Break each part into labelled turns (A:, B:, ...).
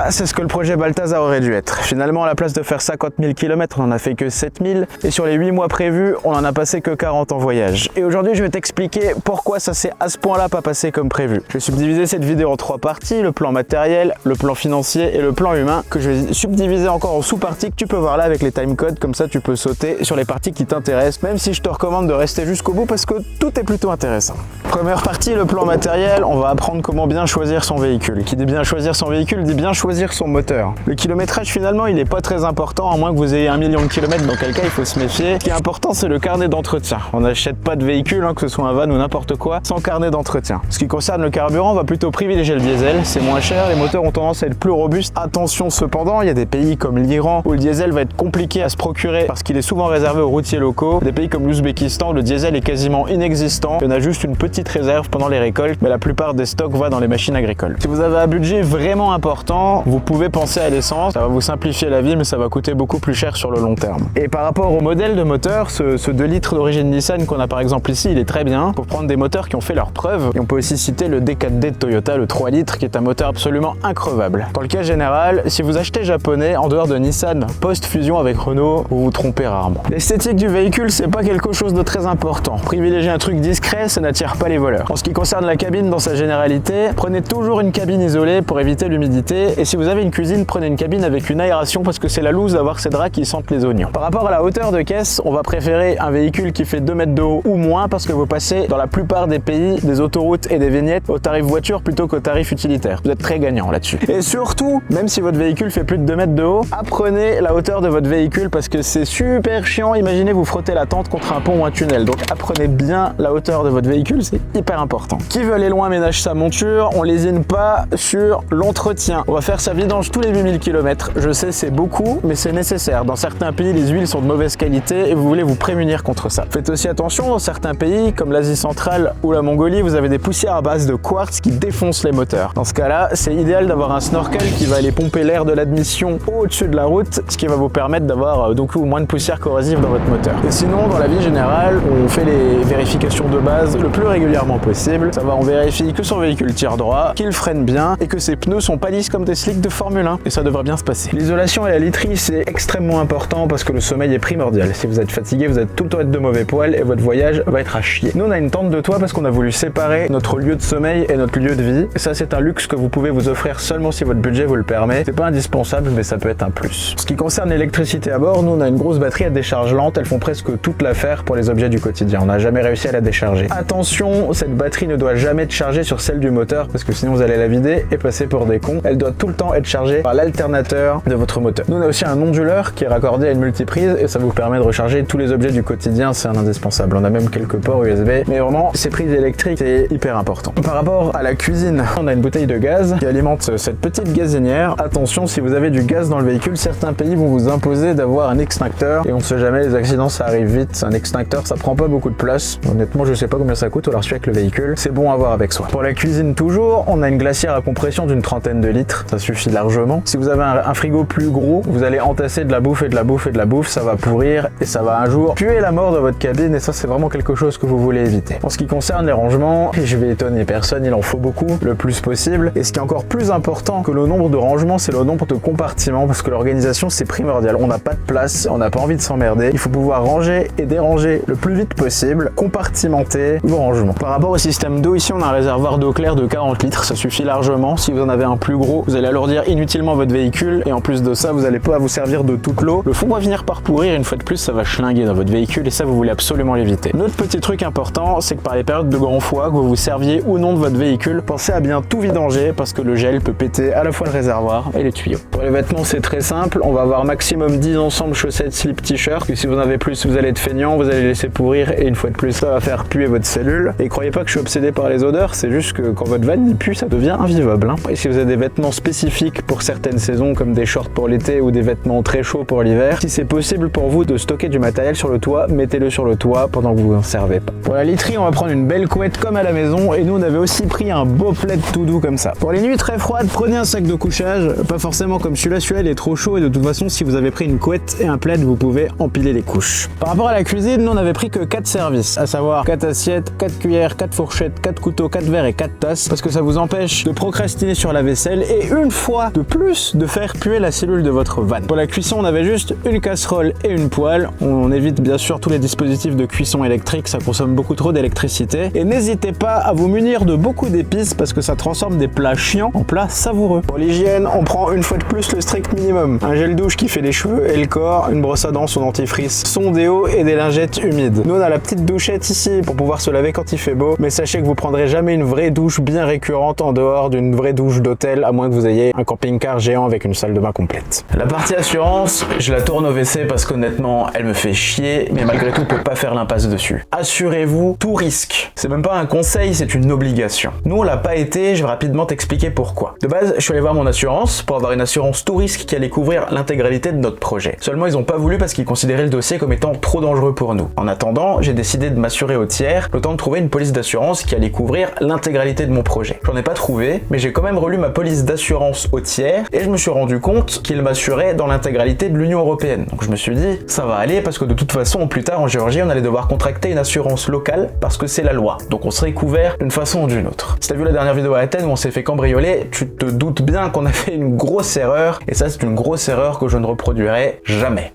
A: ça, c'est ce que le projet Balthazar aurait dû être. Finalement, à la place de faire 50 000 km, on en a fait que 7 000. Et sur les 8 mois prévus, on en a passé que 40 en voyage. Et aujourd'hui, je vais t'expliquer pourquoi ça s'est à ce point-là pas passé comme prévu. Je vais subdiviser cette vidéo en 3 parties, le plan matériel, le plan financier et le plan humain, que je vais subdiviser encore en sous-parties que tu peux voir là avec les timecodes. Comme ça, tu peux sauter sur les parties qui t'intéressent, même si je te recommande de rester jusqu'au bout parce que tout est plutôt intéressant. Première partie, le plan matériel, on va apprendre comment bien choisir son véhicule. Qui dit bien choisir son véhicule, dit bien choisir son moteur. Le kilométrage, finalement, il n'est pas très important, à moins que vous ayez 1 million de kilomètres, dans quel cas il faut se méfier. Ce qui est important, c'est le carnet d'entretien. On n'achète pas de véhicule, que ce soit un van ou n'importe quoi, sans carnet d'entretien. Ce qui concerne le carburant, on va plutôt privilégier le diesel, c'est moins cher, les moteurs ont tendance à être plus robustes. Attention cependant, il y a des pays comme l'Iran où le diesel va être compliqué à se procurer parce qu'il est souvent réservé aux routiers locaux. Des pays comme l'Ouzbékistan, le diesel est quasiment inexistant. Il y en a juste une petite réserve pendant les récoltes, mais la plupart des stocks va dans les machines agricoles. Si vous avez un budget vraiment important, vous pouvez penser à l'essence. Ça va vous simplifier la vie, mais ça va coûter beaucoup plus cher sur le long terme. Et par rapport au modèle de moteur, ce 2 litres d'origine Nissan qu'on a par exemple ici, il est très bien pour prendre des moteurs qui ont fait leurs preuves. Et on peut aussi citer le D4D de Toyota, le 3 litres, qui est un moteur absolument increvable. Dans le cas général, si vous achetez japonais, en dehors de Nissan, post-fusion avec Renault, vous vous trompez rarement. L'esthétique du véhicule, c'est pas quelque chose de très important. Privilégier un truc discret, ça n'attire pas les voleurs. En ce qui concerne la cabine dans sa généralité, prenez toujours une cabine isolée pour éviter l'humidité. Et si vous avez une cuisine, prenez une cabine avec une aération parce que c'est la loose d'avoir ces draps qui sentent les oignons. Par rapport à la hauteur de caisse, on va préférer un véhicule qui fait 2 mètres de haut ou moins parce que vous passez dans la plupart des pays des autoroutes et des vignettes au tarif voiture plutôt qu'au tarif utilitaire. Vous êtes très gagnant là-dessus. Et surtout, même si votre véhicule fait plus de 2 mètres de haut, apprenez la hauteur de votre véhicule parce que c'est super chiant. Imaginez vous frottez la tente contre un pont ou un tunnel. Donc apprenez bien la hauteur de votre véhicule, c'est hyper important. Qui veut aller loin ménage sa monture, on lésine pas sur l'entretien. On va faire sa vidange tous les 8000 km. Je sais c'est beaucoup, mais c'est nécessaire. Dans certains pays, les huiles sont de mauvaise qualité et vous voulez vous prémunir contre ça. Faites aussi attention, dans certains pays, comme l'Asie centrale ou la Mongolie, vous avez des poussières à base de quartz qui défoncent les moteurs. Dans ce cas-là, c'est idéal d'avoir un snorkel qui va aller pomper l'air de l'admission au-dessus de la route, ce qui va vous permettre d'avoir donc moins de poussière corrosive dans votre moteur. Et sinon, dans la vie générale, on fait les vérifications de base le plus régulièrement possible. Ça va, on vérifie que son véhicule tire droit, qu'il freine bien et que ses pneus sont pas lisses comme des slicks de Formule 1. Et ça devrait bien se passer. L'isolation et la literie, c'est extrêmement important parce que le sommeil est primordial. Si vous êtes fatigué, vous êtes tout le temps être de mauvais poil et votre voyage va être à chier. Nous, on a une tente de toit parce qu'on a voulu séparer notre lieu de sommeil et notre lieu de vie. Et ça, c'est un luxe que vous pouvez vous offrir seulement si votre budget vous le permet. C'est pas indispensable, mais ça peut être un plus. Ce qui concerne l'électricité à bord, nous, on a une grosse batterie à décharge lente. Elles font presque toute l'affaire pour les objets du quotidien. On n'a jamais réussi à la décharger. Attention, cette batterie ne doit jamais être chargée sur celle du moteur parce que sinon vous allez la vider et passer pour des cons. Elle doit tout le temps être chargée par l'alternateur de votre moteur. Nous, on a aussi un onduleur qui est raccordé à une multiprise et ça vous permet de recharger tous les objets du quotidien. C'est un indispensable. On a même quelques ports USB. Mais vraiment, ces prises électriques, c'est hyper important. Par rapport à la cuisine, on a une bouteille de gaz qui alimente cette petite gazinière. Attention, si vous avez du gaz dans le véhicule, certains pays vont vous imposer d'avoir un extincteur et on sait jamais, les accidents ça arrive vite. Un extincteur, ça prend pas beaucoup de place. Honnêtement, je sais pas combien ça coûte, alors je suis avec le véhicule. C'est bon à avoir avec soi. Pour la cuisine toujours, on a une glacière à compression d'une 30aine de litres. Ça suffit largement. Si vous avez un frigo plus gros, vous allez entasser de la bouffe et de la bouffe et de la bouffe. Ça va pourrir et ça va un jour puer la mort dans votre cabine et ça, c'est vraiment quelque chose que vous voulez éviter. En ce qui concerne les rangements, je vais étonner personne, il en faut beaucoup, le plus possible. Et ce qui est encore plus important que le nombre de rangements, c'est le nombre de compartiments parce que l'organisation, c'est primordial. On n'a pas de place, on n'a pas envie de s'emmerder. Il faut pouvoir ranger et déranger le plus vite possible, compartimenter vos rangements. Par rapport au système d'eau, ici, on a un réservoir d'eau claire de 40 litres. Ça suffit largement. Si vous en avez un plus gros, vous allez alourdir inutilement votre véhicule et en plus de ça, vous n'allez pas vous servir de toute l'eau. Le fond va finir par pourrir. Une fois de plus, ça va schlinguer dans votre véhicule et ça, vous voulez absolument l'éviter. Notre petit truc important, c'est que par les périodes de grand froid, que vous vous serviez ou non de votre véhicule, pensez à bien tout vidanger parce que le gel peut péter à la fois le réservoir et les tuyaux. Pour les vêtements, c'est très simple. On va avoir maximum 10 ensembles chaussettes, slip, t-shirt. Si vous en avez plus, vous allez être feignant, vous allez laisser pourrir et une fois de plus, ça va faire puer votre cellule. Et croyez pas que je suis obsédé par les odeurs, c'est juste que quand votre van il pue, ça devient invivable. Et si vous avez des vêtements spécifiques pour certaines saisons, comme des shorts pour l'été ou des vêtements très chauds pour l'hiver, si c'est possible pour vous de stocker du matériel sur le toit, mettez-le sur le toit pendant que vous n'en servez pas. Pour la literie, on va prendre une belle couette comme à la maison et nous on avait aussi pris un beau plaid tout doux comme ça. Pour les nuits très froides, prenez un sac de couchage, pas forcément comme celui-là il est trop chaud et de toute façon si vous avez pris une couette et un plaid, vous pouvez empiler les couches. Par rapport à la cuisine, nous on avait pris que 4 services, à savoir 4 assiettes, 4 cuillères, 4 fourchettes, 4 couteaux, 4 verres et 4 tasses parce que ça vous empêche de procrastiner sur la vaisselle et une fois de plus de faire puer la cellule de votre van. Pour la cuisson, on avait juste une casserole et une poêle. On évite bien sûr tous les dispositifs de cuisson électrique, ça consomme beaucoup trop d'électricité. Et n'hésitez pas à vous munir de beaucoup d'épices parce que ça transforme des plats chiants en plats savoureux. Pour l'hygiène, on prend une fois de plus le strict minimum. Un gel douche qui fait les cheveux et le corps, une brosse à dents, son dentifrice, son déo et des lingettes humides. Nous on a la petite douchette ici pour pouvoir se laver quand il fait beau, mais sachez que vous prendrez jamais une vraie douche bien récurrente en dehors d'une vraie douche d'hôtel, à moins que vous ayez un camping-car géant avec une salle de bain complète. La partie assurance, je la tourne au WC parce qu'honnêtement, elle me fait chier, mais malgré tout, on peut pas faire l'impasse dessus. Assurez-vous, tout risque. C'est même pas un conseil, c'est une obligation. Nous, on l'a pas été, je vais rapidement t'expliquer pourquoi. De base, je suis allé voir mon assurance pour avoir une assurance tout risque qui allait couvrir l'intégralité de notre projet. Seulement, ils ont pas voulu parce qu'ils considéraient le dossier comme étant trop dangereux pour nous. En attendant, j'ai décidé de m'assurer au tiers, le temps de trouver une police d'assurance qui allait couvrir l'intégralité de mon projet. J'en ai pas trouvé, mais j'ai quand même relu ma police d'assurance au tiers et je me suis rendu compte qu'il m'assurait dans l'intégralité de l'Union européenne. Donc je me suis dit, ça va aller parce que de toute façon, plus tard en Géorgie, on allait devoir contracter une assurance locale parce que c'est la loi. Donc on serait couvert d'une façon ou d'une autre. Si t'as vu la dernière vidéo à Athènes où on s'est fait cambrioler, tu te doutes bien qu'on a fait une grosse erreur et ça c'est une grosse erreur que je ne reproduirai jamais.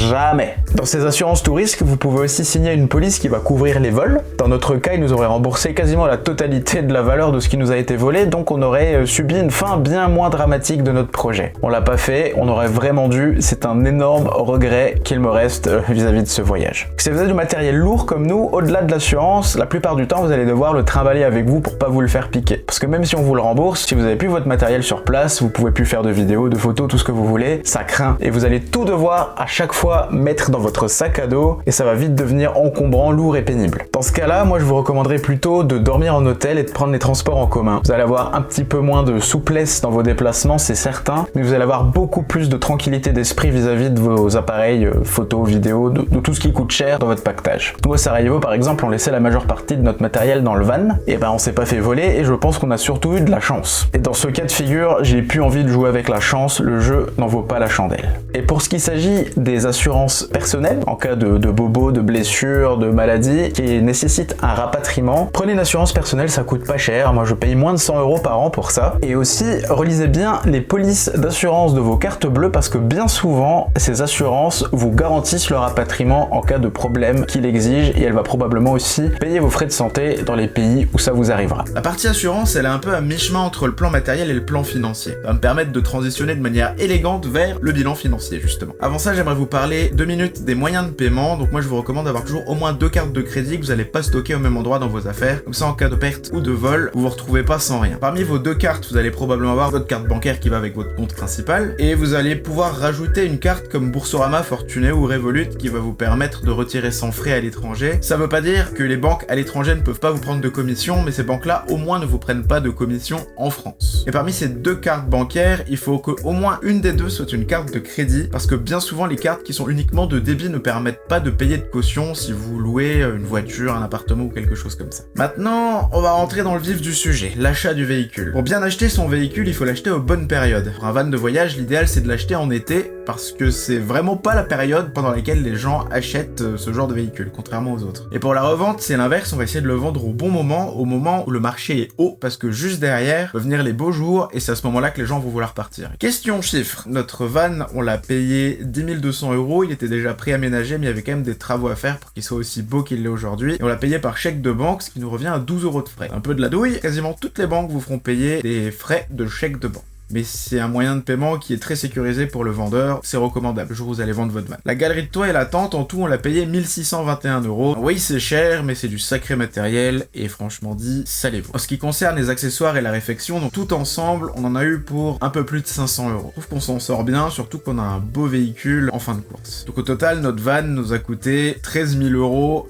A: Jamais. Dans ces assurances tout risque, vous pouvez aussi signer une police qui va couvrir les vols. Dans notre cas, ils nous auraient remboursé quasiment la totalité de la valeur de ce qui nous a été volé, donc on aurait subi une fin bien moins dramatique de notre projet. On l'a pas fait, on aurait vraiment dû, c'est un énorme regret qu'il me reste vis-à-vis de ce voyage. Si vous avez du matériel lourd comme nous, au-delà de l'assurance, la plupart du temps vous allez devoir le trimballer avec vous pour pas vous le faire piquer. Parce que même si on vous le rembourse, si vous avez plus votre matériel sur place, vous pouvez plus faire de vidéos, de photos, tout ce que vous voulez, ça craint. Et vous allez tout devoir à chaque fois mettre dans votre sac à dos et ça va vite devenir encombrant, lourd et pénible. Dans ce cas-là, moi je vous recommanderais plutôt de dormir en hôtel et de prendre les transports en commun. Vous allez avoir un petit peu moins de souplesse dans vos déplacements, c'est certain, mais vous allez avoir beaucoup plus de tranquillité d'esprit vis-à-vis de vos appareils photos, vidéos, de tout ce qui coûte cher dans votre pactage. Nous à Sarajevo par exemple, on laissait la majeure partie de notre matériel dans le van, et ben on s'est pas fait voler et je pense qu'on a surtout eu de la chance. Et dans ce cas de figure, j'ai plus envie de jouer avec la chance, le jeu n'en vaut pas la chandelle. Et pour ce qui s'agit des assurances personnelles, en cas de bobos, de blessures, de maladies, qui nécessitent un rapatriement, prenez une assurance personnelle, ça coûte pas cher, moi je paye moins de 100 € par an pour ça. Et aussi, relisez bien les polices d'assurance de vos cartes bleues parce que bien souvent, ces assurances vous garantissent le rapatriement en cas de problème qu'il exige et elle va probablement aussi payer vos frais de santé dans les pays où ça vous arrivera.
B: La partie assurance, elle est un peu à mi-chemin entre le plan matériel et le plan financier. Ça va me permettre de transitionner de manière élégante vers le bilan financier, justement. Avant ça, j'aimerais vous parler 2 minutes des moyens de paiement. Donc moi, je vous recommande d'avoir toujours au moins 2 cartes de crédit que vous n'allez pas stocker au même endroit dans vos affaires. Comme ça, en cas de perte ou de vol, vous vous retrouvez pas sans rien. Parmi vos 2 cartes, vous allez probablement avoir votre carte bancaire qui va avec votre compte principal et vous allez pouvoir rajouter une carte comme Boursorama, Fortuné ou Revolut qui va vous permettre de retirer sans frais à l'étranger. Ça veut pas dire que les banques à l'étranger ne peuvent pas vous prendre de commission, mais ces banques-là au moins ne vous prennent pas de commission en France. Et parmi ces 2 cartes bancaires, il faut qu'au moins une des 2 soit une carte de crédit parce que bien souvent les cartes qui sont uniquement de débit ne permettent pas de payer de caution si vous louez une voiture, un appartement ou quelque chose comme ça. Maintenant, on va rentrer dans le vif du sujet, l'achat du véhicule. Pour bien acheter son véhicule, il faut l'acheter aux bonnes périodes. Pour un van de voyage, l'idéal c'est de l'acheter en été parce que c'est vraiment pas la période pendant laquelle les gens achètent ce genre de véhicule, contrairement aux autres. Et pour la revente, c'est l'inverse, on va essayer de le vendre au bon moment, au moment où le marché est haut, parce que juste derrière peuvent venir les beaux jours, et c'est à ce moment-là que les gens vont vouloir partir. Question chiffre, notre van, on l'a payé 10 200 €, il était déjà préaménagé, mais il y avait quand même des travaux à faire pour qu'il soit aussi beau qu'il l'est aujourd'hui, et on l'a payé par chèque de banque, ce qui nous revient à 12 € de frais. Un peu de la douille, quasiment toutes les banques vous feront payer des frais de chèque de banque. Mais c'est un moyen de paiement qui est très sécurisé pour le vendeur, c'est recommandable le jour où vous allez vendre votre van. La galerie de toit et la tente, en tout, on l'a payé 1621 €. Oui, c'est cher, mais c'est du sacré matériel, et franchement dit, ça les vaut. En ce qui concerne les accessoires et la réfection, donc tout ensemble, on en a eu pour un peu plus de 500 €. Je trouve qu'on s'en sort bien, surtout qu'on a un beau véhicule en fin de course. Donc au total, notre van nous a coûté 13 000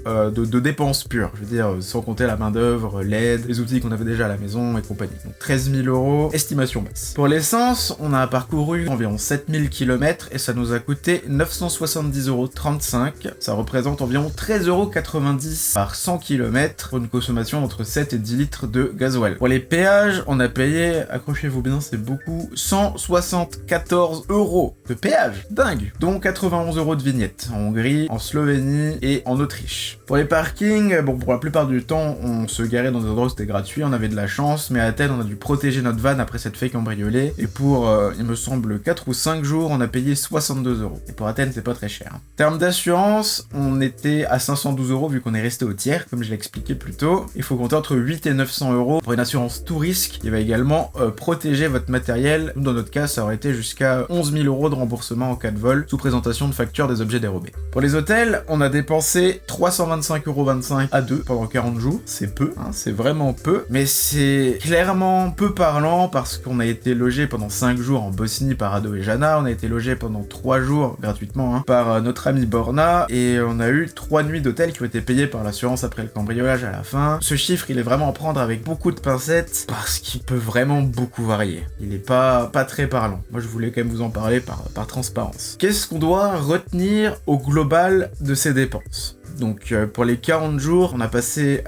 B: € de dépenses pures. Je veux dire, sans compter la main d'œuvre, l'aide, les outils qu'on avait déjà à la maison et compagnie. Donc 13 000 €, estimation basse. Pour l'essence, on a parcouru environ 7000 km et ça nous a coûté 970,35 €. Ça représente environ 13,90 € par 100 km pour une consommation d'entre 7 et 10 litres de gasoil. Pour les péages, on a payé, accrochez-vous bien, c'est beaucoup, 174 € de péage. Dingue. Dont 91 € de vignette en Hongrie, en Slovénie et en Autriche. Pour les parkings, bon, pour la plupart du temps, on se garait dans des endroits où c'était gratuit, on avait de la chance, mais à Athènes, on a dû protéger notre van après s'être fait cambrioler aller. Et pour, il me semble, 4 ou 5 jours, on a payé 62 €. Et pour Athènes, c'est pas très cher. En termes d'assurance, on était à 512 € vu qu'on est resté au tiers, comme je l'ai expliqué plus tôt. Il faut compter entre 8 et 900 € pour une assurance tout risque qui va également protéger votre matériel. Dans notre cas, ça aurait été jusqu'à 11 000 € de remboursement en cas de vol, sous présentation de facture des objets dérobés. Pour les hôtels, on a dépensé 325,25 € à deux pendant 40 jours. C'est peu, hein, c'est vraiment peu, mais c'est clairement peu parlant parce qu'on a été logé pendant 5 jours en Bosnie par Ado et Jana, on a été logé pendant 3 jours gratuitement par notre ami Borna, et on a eu 3 nuits d'hôtel qui ont été payées par l'assurance après le cambriolage à la fin. Ce chiffre, il est vraiment à prendre avec beaucoup de pincettes parce qu'il peut vraiment beaucoup varier. Il est pas très parlant. Moi, je voulais quand même vous en parler par transparence. Qu'est-ce qu'on doit retenir au global de ces dépenses ? Donc pour les 40 jours, on a passé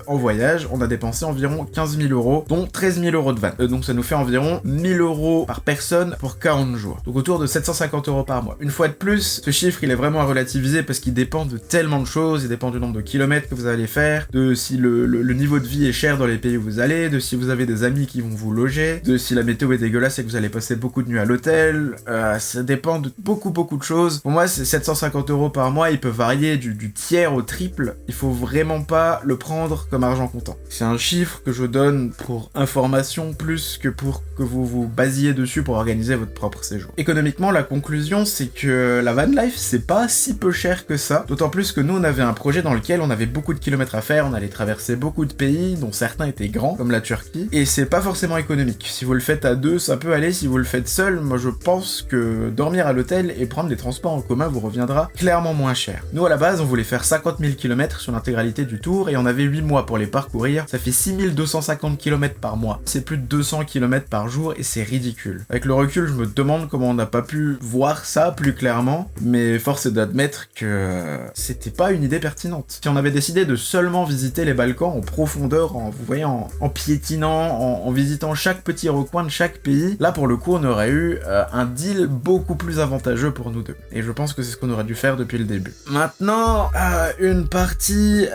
B: en voyage, on a dépensé environ 15 000 €, dont 13 000 € de van. Donc ça nous fait environ 1 000 € par personne pour 40 jours. Donc autour de 750 € par mois. Une fois de plus, ce chiffre, il est vraiment à relativiser parce qu'il dépend de tellement de choses, il dépend du nombre de kilomètres que vous allez faire, de si le niveau de vie est cher dans les pays où vous allez, de si vous avez des amis qui vont vous loger, de si la météo est dégueulasse et que vous allez passer beaucoup de nuits à l'hôtel. Ça dépend de beaucoup de choses. Pour moi, c'est 750 € par mois, il peut varier du tiers au triple, il faut vraiment pas le prendre comme argent comptant. C'est un chiffre que je donne pour information plus que pour que vous vous basiez dessus pour organiser votre propre séjour. Économiquement, la conclusion, c'est que la van life, c'est pas si peu cher que ça, d'autant plus que nous, on avait un projet dans lequel on avait beaucoup de kilomètres à faire, on allait traverser beaucoup de pays, dont certains étaient grands, comme la Turquie, et c'est pas forcément économique. Si vous le faites à deux, ça peut aller, si vous le faites seul, moi je pense que dormir à l'hôtel et prendre les transports en commun vous reviendra clairement moins cher. Nous, à la base, on voulait faire 50 000 km sur l'intégralité du tour et on avait 8 mois pour les parcourir, ça fait 6 250 km par mois. C'est plus de 200 km par jour et c'est ridicule. Avec le recul, je me demande comment on n'a pas pu voir ça plus clairement, mais force est d'admettre que c'était pas une idée pertinente. Si on avait décidé de seulement visiter les Balkans en profondeur, vous voyez, en piétinant, en visitant chaque petit recoin de chaque pays, là pour le coup on aurait eu un deal beaucoup plus avantageux pour nous deux. Et je pense que c'est ce qu'on aurait dû faire depuis le début. Maintenant, une partie...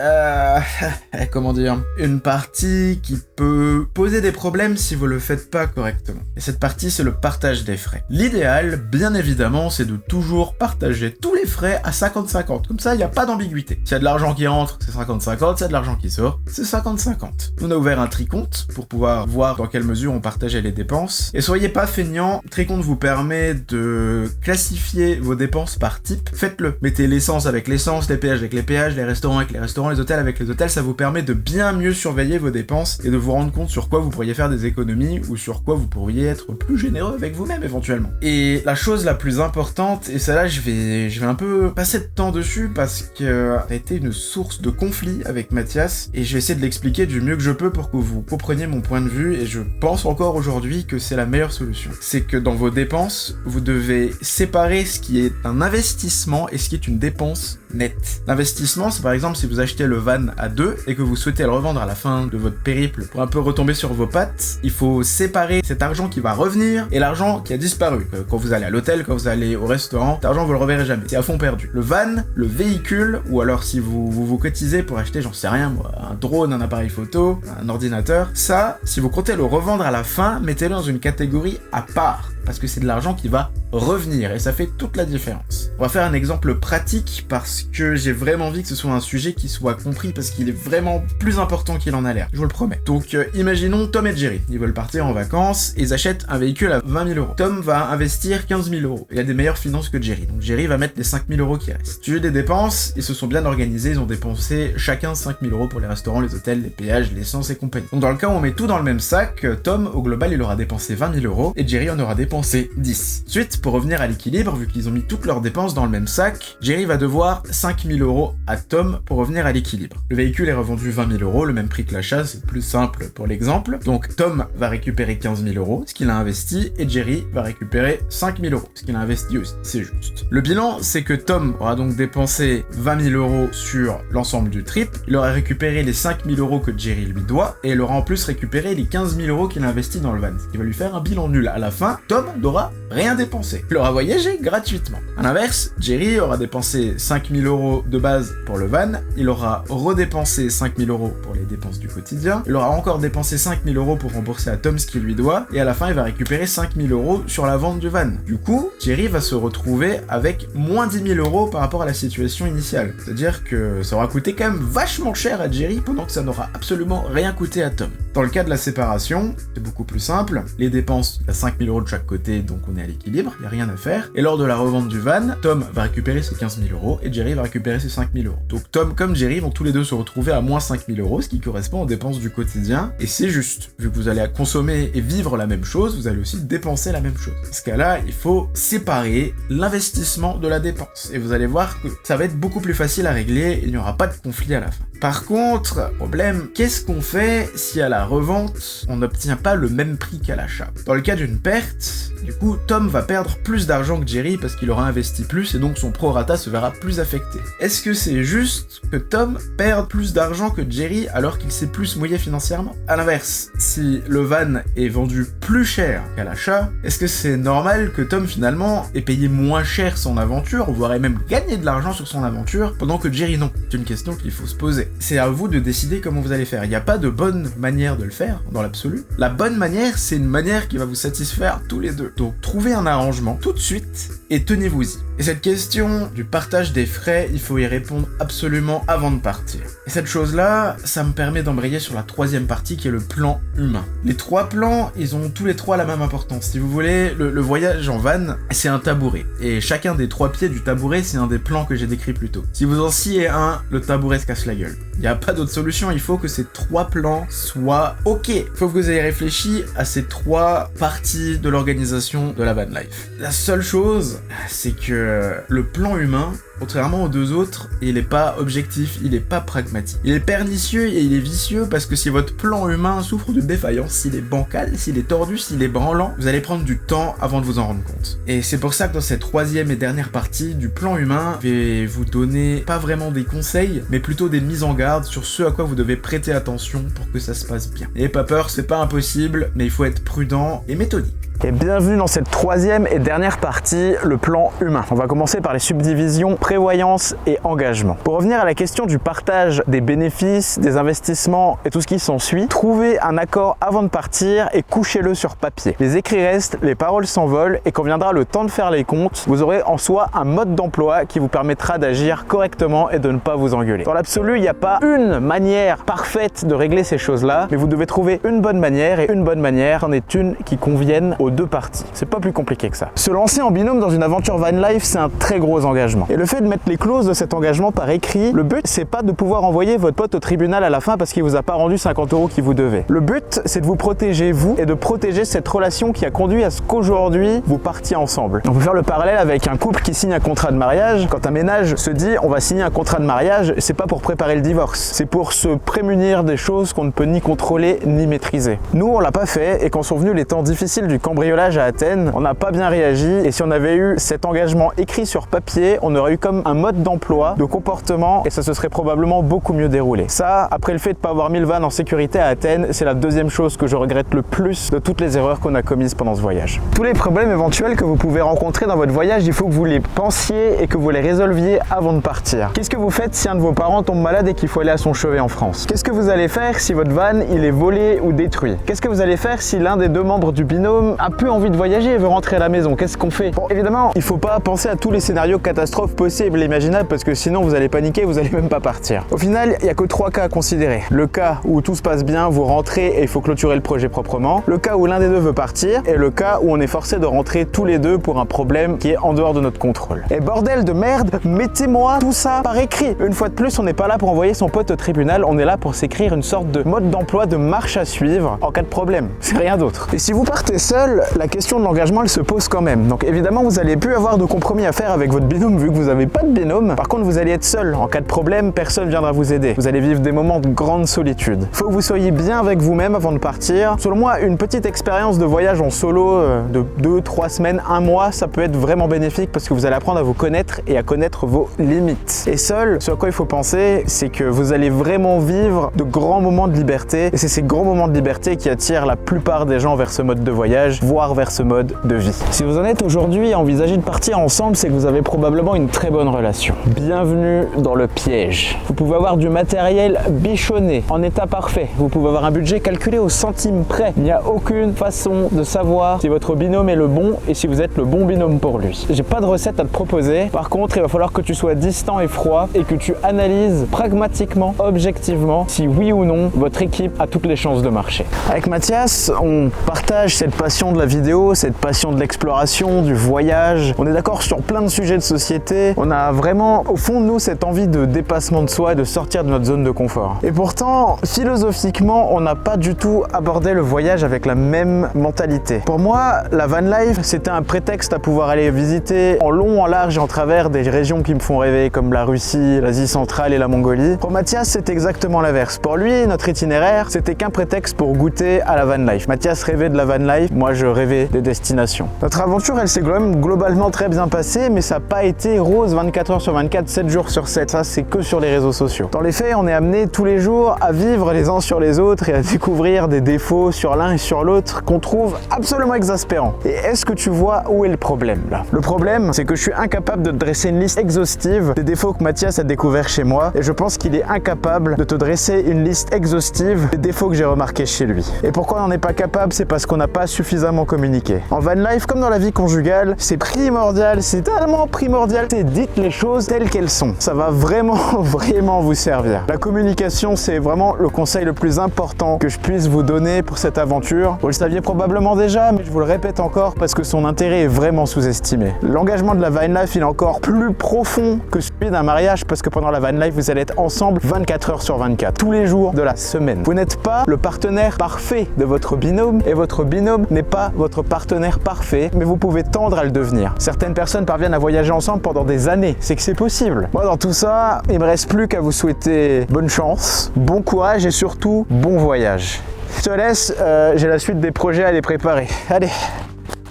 B: comment dire ? Une partie qui peut poser des problèmes si vous le faites pas correctement. Et cette partie, c'est le partage des frais. L'idéal, bien évidemment, c'est de toujours partager tous les frais à 50-50. Comme ça, il n'y a pas d'ambiguïté. S'il y a de l'argent qui rentre, c'est 50-50. S'il y a de l'argent qui sort, c'est 50-50. On a ouvert un tricompte pour pouvoir voir dans quelle mesure on partageait les dépenses. Et soyez pas feignants, tricompte vous permet de classifier vos dépenses par type. Faites-le. Mettez l'essence avec l'essence, les péages avec les péages, les restaurants avec les restaurants, les hôtels avec les hôtels. Ça vous permet de bien mieux surveiller vos dépenses et de vous rendre compte sur quoi vous pourriez faire des économies ou sur quoi vous pourriez être plus généreux avec vous-même éventuellement. Et la chose la plus importante, et celle-là je vais un peu passer de temps dessus parce que ça a été une source de conflit avec Mathias et je vais essayer de l'expliquer du mieux que je peux pour que vous compreniez mon point de vue et je pense encore aujourd'hui que c'est la meilleure solution. C'est que dans vos dépenses, vous devez séparer ce qui est un investissement et ce qui est une dépense nette. L'investissement, c'est par exemple si vous achetez le van à 2 et que vous souhaitez le revendre à la fin de votre périple pour un peu retomber sur vos pattes, il faut séparer cet argent qui va revenir et l'argent qui a disparu. Quand vous allez à l'hôtel, quand vous allez au restaurant, cet argent vous le reverrez jamais. C'est à fond perdu. Le van, le véhicule, ou alors si vous cotisez pour acheter, j'en sais rien moi, un drone, un appareil photo, un ordinateur, ça, si vous comptez le revendre à la fin, mettez-le dans une catégorie à part. Parce que c'est de l'argent qui va revenir et ça fait toute la différence. On va faire un exemple pratique parce que j'ai vraiment envie que ce soit un sujet qui soit compris parce qu'il est vraiment plus important qu'il en a l'air, je vous le promets. Donc imaginons Tom et Jerry, ils veulent partir en vacances et ils achètent un véhicule à 20 000 €. Tom va investir 15 000 €. Il a des meilleures finances que Jerry, donc Jerry va mettre les 5 000 € qui restent. Sujet des dépenses, ils se sont bien organisés, ils ont dépensé chacun 5 000 € pour les restaurants, les hôtels, les péages, l'essence et compagnie. Donc dans le cas où on met tout dans le même sac, Tom au global il aura dépensé 20 000 € et Jerry en aura dépensé 10. Ensuite, pour revenir à l'équilibre, vu qu'ils ont mis toutes leurs dépenses dans le même sac, Jerry va devoir 5 000 € à Tom pour revenir à l'équilibre. Le véhicule est revendu 20 000 €, le même prix que l'achat, c'est plus simple pour l'exemple. Donc Tom va récupérer 15 000 €, ce qu'il a investi, et Jerry va récupérer 5 000 €, ce qu'il a investi aussi, c'est juste. Le bilan, c'est que Tom aura donc dépensé 20 000 € sur l'ensemble du trip, il aura récupéré les 5 000 € que Jerry lui doit, et il aura en plus récupéré les 15 000 € qu'il a investi dans le van, ce qui va lui faire un bilan nul. À la fin, Tom Tom n'aura rien dépensé. Il aura voyagé gratuitement. À l'inverse, Jerry aura dépensé 5000 € de base pour le van, il aura redépensé 5000 € pour les dépenses du quotidien, il aura encore dépensé 5000 € pour rembourser à Tom ce qu'il lui doit, et à la fin il va récupérer 5000 € sur la vente du van. Du coup, Jerry va se retrouver avec moins 10 000 € par rapport à la situation initiale. C'est-à-dire que ça aura coûté quand même vachement cher à Jerry pendant que ça n'aura absolument rien coûté à Tom. Dans le cas de la séparation, c'est beaucoup plus simple. Les dépenses, il y a 5000 € de chaque côté, donc on est à l'équilibre, il n'y a rien à faire. Et lors de la revente du van, Tom va récupérer ses 15 000 € et Jerry va récupérer ses 5000 €. Donc Tom comme Jerry vont tous les deux se retrouver à moins 5000 €, ce qui correspond aux dépenses du quotidien. Et c'est juste, vu que vous allez consommer et vivre la même chose, vous allez aussi dépenser la même chose. Dans ce cas-là, il faut séparer l'investissement de la dépense. Et vous allez voir que ça va être beaucoup plus facile à régler, il n'y aura pas de conflit à la fin. Par contre, problème, qu'est-ce qu'on fait si à la revente, on n'obtient pas le même prix qu'à l'achat? Dans le cas d'une perte, du coup, Tom va perdre plus d'argent que Jerry parce qu'il aura investi plus et donc son prorata se verra plus affecté. Est-ce que c'est juste que Tom perde plus d'argent que Jerry alors qu'il s'est plus mouillé financièrement? À l'inverse, si le van est vendu plus cher qu'à l'achat, est-ce que c'est normal que Tom finalement ait payé moins cher son aventure, voire ait même gagné de l'argent sur son aventure, pendant que Jerry non? C'est une question qu'il faut se poser. C'est à vous de décider comment vous allez faire. Il n'y a pas de bonne manière de le faire, dans l'absolu. La bonne manière, c'est une manière qui va vous satisfaire tous les deux. Donc trouvez un arrangement tout de suite et tenez-vous-y. Et cette question du partage des frais, il faut y répondre absolument avant de partir. Et cette chose-là, ça me permet d'embrayer sur la troisième partie qui est le plan humain. Les trois plans, ils ont tous les trois la même importance. Si vous voulez, le voyage en van, c'est un tabouret. Et chacun des trois pieds du tabouret, c'est un des plans que j'ai décrit plus tôt. Si vous en sciez un, le tabouret se casse la gueule. Il n'y a pas d'autre solution, il faut que ces trois plans soient OK. Il faut que vous ayez réfléchi à ces trois parties de l'organisation de la van life. La seule chose, c'est que le plan humain, contrairement aux deux autres, il est pas objectif, il est pas pragmatique. Il est pernicieux et il est vicieux parce que si votre plan humain souffre de défaillance, s'il est bancal, s'il est tordu, s'il est branlant, vous allez prendre du temps avant de vous en rendre compte. Et c'est pour ça que dans cette troisième et dernière partie du plan humain, je vais vous donner pas vraiment des conseils, mais plutôt des mises en garde sur ce à quoi vous devez prêter attention pour que ça se passe bien. N'ayez pas peur, c'est pas impossible, mais il faut être prudent et méthodique.
A: Et bienvenue dans cette troisième et dernière partie, le plan humain. On va commencer par les subdivisions prévoyance et engagement. Pour revenir à la question du partage des bénéfices, des investissements et tout ce qui s'ensuit, trouvez un accord avant de partir et couchez-le sur papier. Les écrits restent, les paroles s'envolent et quand viendra le temps de faire les comptes, vous aurez en soi un mode d'emploi qui vous permettra d'agir correctement et de ne pas vous engueuler. Dans l'absolu, il n'y a pas une manière parfaite de régler ces choses-là, mais vous devez trouver une bonne manière et une bonne manière en est une qui convienne aux deux parties. C'est pas plus compliqué que ça. Se lancer en binôme dans une aventure van life, c'est un très gros engagement. Et le fait de mettre les clauses de cet engagement par écrit, le but, c'est pas de pouvoir envoyer votre pote au tribunal à la fin parce qu'il vous a pas rendu 50 € qu'il vous devait. Le but, c'est de vous protéger, vous, et de protéger cette relation qui a conduit à ce qu'aujourd'hui, vous partiez ensemble. On peut faire le parallèle avec un couple qui signe un contrat de mariage. Quand un ménage se dit, on va signer un contrat de mariage, c'est pas pour préparer le divorce. C'est pour se prémunir des choses qu'on ne peut ni contrôler, ni maîtriser. Nous, on l'a pas fait, et quand sont venus les temps difficiles du cambriolage à Athènes, on n'a pas bien réagi, et si on avait eu cet engagement écrit sur papier, on aurait eu comme un mode d'emploi, de comportement, et ça se serait probablement beaucoup mieux déroulé. Ça, après le fait de pas avoir mis le van en sécurité à Athènes, c'est la deuxième chose que je regrette le plus de toutes les erreurs qu'on a commises pendant ce voyage. Tous les problèmes éventuels que vous pouvez rencontrer dans votre voyage, il faut que vous les pensiez et que vous les résolviez avant de partir. Qu'est-ce que vous faites si un de vos parents tombe malade et qu'il faut aller à son chevet en France? Qu'est-ce que vous allez faire si votre van il est volé ou détruit? Qu'est-ce que vous allez faire si l'un des deux membres du binôme a plus envie de voyager et veut rentrer à la maison? Qu'est-ce qu'on fait? Bon, évidemment, il faut pas penser à tous les scénarios catastrophes possibles et imaginables parce que sinon vous allez paniquer, vous allez même pas partir. Au final, il y a que trois cas à considérer. Le cas où tout se passe bien, vous rentrez et il faut clôturer le projet proprement. Le cas où l'un des deux veut partir et le cas où on est forcé de rentrer tous les deux pour un problème qui est en dehors de notre contrôle. Et bordel de merde, mettez-moi tout ça par écrit. Une fois de plus, on n'est pas là pour envoyer son pote au tribunal, on est là pour s'écrire une sorte de mode d'emploi, de marche à suivre en cas de problème. C'est rien d'autre. Et si vous partez seul, la question de l'engagement elle se pose quand même. Donc évidemment vous allez plus avoir de compromis à faire avec votre binôme vu que vous n'avez pas de binôme. Par contre vous allez être seul. En cas de problème, personne viendra vous aider. Vous allez vivre des moments de grande solitude. Faut que vous soyez bien avec vous-même avant de partir. Selon moi, une petite expérience de voyage en solo de 2-3 semaines, 1 mois, ça peut être vraiment bénéfique parce que vous allez apprendre à vous connaître et à connaître vos limites. Et seul, ce à quoi il faut penser, c'est que vous allez vraiment vivre de grands moments de liberté. Et c'est ces grands moments de liberté qui attirent la plupart des gens vers ce mode de voyage. voire vers ce mode de vie. Si vous en êtes aujourd'hui à envisager de partir ensemble, c'est que vous avez probablement une très bonne relation. Bienvenue dans le piège. Vous pouvez avoir du matériel bichonné, en état parfait. Vous pouvez avoir un budget calculé au centime près. Il n'y a aucune façon de savoir si votre binôme est le bon et si vous êtes le bon binôme pour lui. J'ai pas de recette à te proposer. Par contre, il va falloir que tu sois distant et froid et que tu analyses pragmatiquement, objectivement, si oui ou non, votre équipe a toutes les chances de marcher. Avec Mathias, on partage cette passion de la vidéo, cette passion de l'exploration, du voyage. On est d'accord sur plein de sujets de société. On a vraiment, au fond de nous, cette envie de dépassement de soi et de sortir de notre zone de confort. Et pourtant, philosophiquement, on n'a pas du tout abordé le voyage avec la même mentalité. Pour moi, la van life, c'était un prétexte à pouvoir aller visiter en long, en large et en travers des régions qui me font rêver, comme la Russie, l'Asie centrale et la Mongolie. Pour Mathias, c'est exactement l'inverse. Pour lui, notre itinéraire, c'était qu'un prétexte pour goûter à la van life. Mathias rêvait de la van life, moi je rêvais des destinations. Notre aventure, elle s'est quand même globalement très bien passée, mais ça n'a pas été rose 24 heures sur 24, 7 jours sur 7. Ça, c'est que sur les réseaux sociaux. Dans les faits, on est amené tous les jours à vivre les uns sur les autres et à découvrir des défauts sur l'un et sur l'autre qu'on trouve absolument exaspérants. Et est-ce que tu vois où est le problème là? Le problème, c'est que je suis incapable de te dresser une liste exhaustive des défauts que Mathias a découvert chez moi, et je pense qu'il est incapable de te dresser une liste exhaustive des défauts que j'ai remarqués chez lui. Et pourquoi on n'en est pas capable? C'est parce qu'on n'a pas suffisamment communiqué. En van life, comme dans la vie conjugale, c'est primordial, c'est tellement primordial, c'est dites les choses telles qu'elles sont. Ça va vraiment vous servir. La communication, c'est vraiment le conseil le plus important que je puisse vous donner pour cette aventure. Vous le saviez probablement déjà, mais je vous le répète encore parce que son intérêt est vraiment sous-estimé. L'engagement de la van life, il est encore plus profond que celui d'un mariage, parce que pendant la van life, vous allez être ensemble 24 heures sur 24, tous les jours de la semaine. Vous n'êtes pas le partenaire parfait de votre binôme, et votre binôme n'est pas votre partenaire parfait, mais vous pouvez tendre à le devenir. Certaines personnes parviennent à voyager ensemble pendant des années, c'est que c'est possible. Moi, dans tout ça, il me reste plus qu'à vous souhaiter bonne chance, bon courage et surtout bon voyage. Je te laisse, j'ai la suite des projets à les préparer. Allez,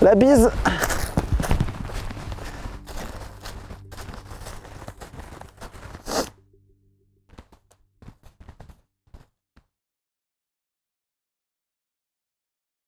A: la bise!